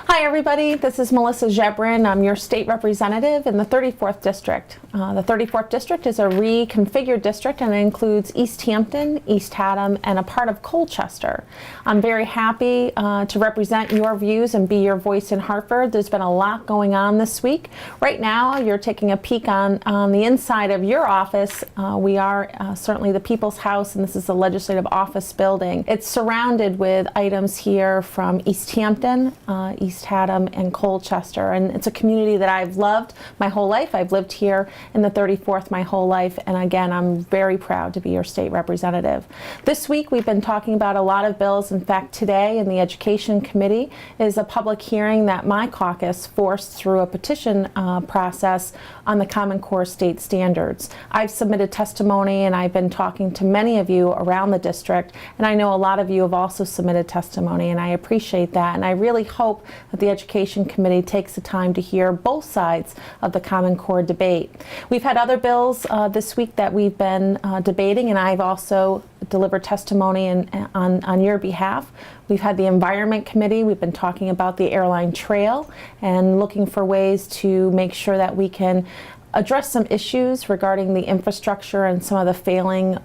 Hi everybody, this is Melissa Ziobron. I'm your state representative in the 34th District. The 34th District is a reconfigured district and it includes East Hampton, East Haddam, and a part of Colchester. I'm very happy to represent your views and be your voice in Hartford. There's been a lot going on this week. Right now, you're taking a peek on the inside of your office. We are certainly the People's House, and this is the Legislative Office Building. It's surrounded with items here from East Hampton, East Haddam, and Colchester, and it's a community that I've loved my whole life. I've lived here in the 34th my whole life, and again, I'm very proud to be your state representative. This week we've been talking about a lot of bills. In fact, today in the Education Committee is a public hearing that my caucus forced through a petition process on the Common Core state standards. I've submitted testimony and I've been talking to many of you around the district, and I know a lot of you have also submitted testimony, and I appreciate that, and I really hope that the Education Committee takes the time to hear both sides of the Common Core debate. We've had other bills this week that we've been debating, and I've also delivered testimony on your behalf. We've had the Environment Committee. We've been talking about the airline trail and looking for ways to make sure that we can address some issues regarding the infrastructure and some of the failing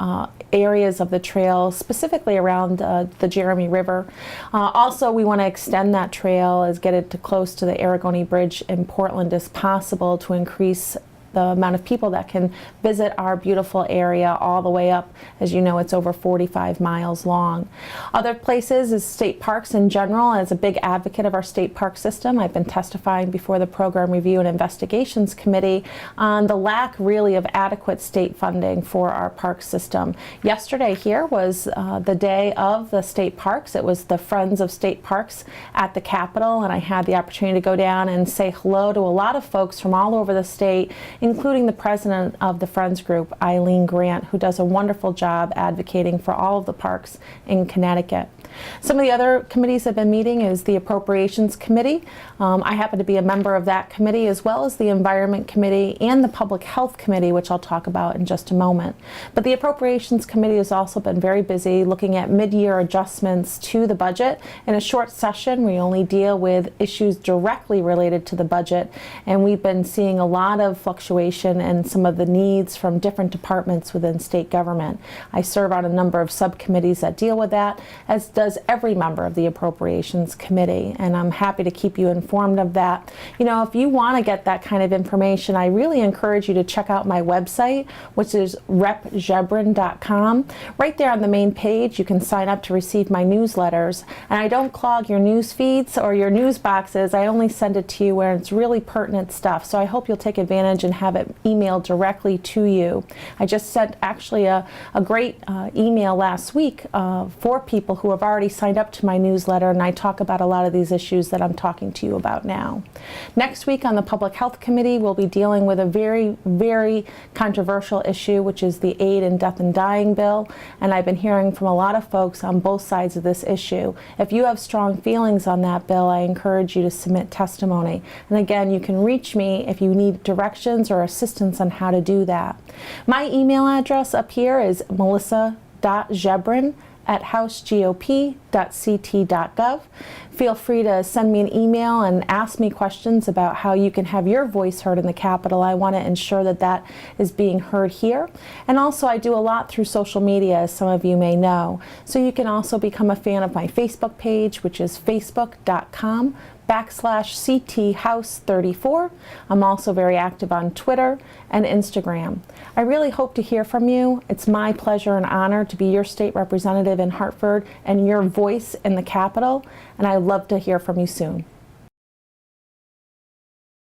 areas of the trail, specifically around the Jeremy River. Also, we want to extend that trail as get it close to the Aragoni Bridge in Portland as possible to increase the amount of people that can visit our beautiful area all the way up. As you know, it's over 45 miles long. Other places is state parks in general. As a big advocate of our state park system, I've been testifying before the Program Review and Investigations Committee on the lack really of adequate state funding for our park system. Yesterday here was the day of the state parks. It was the Friends of State Parks at the Capitol, and I had the opportunity to go down and say hello to a lot of folks from all over the state, including the president of the Friends Group, Eileen Grant, who does a wonderful job advocating for all of the parks in Connecticut. Some of the other committees that have been meeting is the Appropriations Committee. I happen to be a member of that committee, as well as the Environment Committee and the Public Health Committee, which I'll talk about in just a moment. But the Appropriations Committee has also been very busy looking at mid-year adjustments to the budget. In a short session, we only deal with issues directly related to the budget, and we've been seeing a lot of fluctuation and some of the needs from different departments within state government. I serve on a number of subcommittees that deal with that, as does every member of the Appropriations Committee, and I'm happy to keep you informed of that. You know, if you want to get that kind of information, I really encourage you to check out my website, which is repziobron.com. Right there on the main page, you can sign up to receive my newsletters, and I don't clog your news feeds or your news boxes. I only send it to you where it's really pertinent stuff, so I hope you'll take advantage and have it emailed directly to you. I just sent actually a great email last week for people who have already signed up to my newsletter, and I talk about a lot of these issues that I'm talking to you about now. Next week on the Public Health Committee, we'll be dealing with a very, very controversial issue, which is the Aid in Death and Dying bill, and I've been hearing from a lot of folks on both sides of this issue. If you have strong feelings on that bill, I encourage you to submit testimony. And again, you can reach me if you need directions or assistance on how to do that. My email address up here is melissa.ziobron@housegop.ct.gov. Feel free to send me an email and ask me questions about how you can have your voice heard in the Capitol. I want to ensure that that is being heard here. And also, I do a lot through social media, as some of you may know. So you can also become a fan of my Facebook page, which is facebook.com/CTHouse34. I'm also very active on Twitter and Instagram. I really hope to hear from you. It's my pleasure and honor to be your state representative in Hartford and your voice in the Capitol, and I'd love to hear from you soon.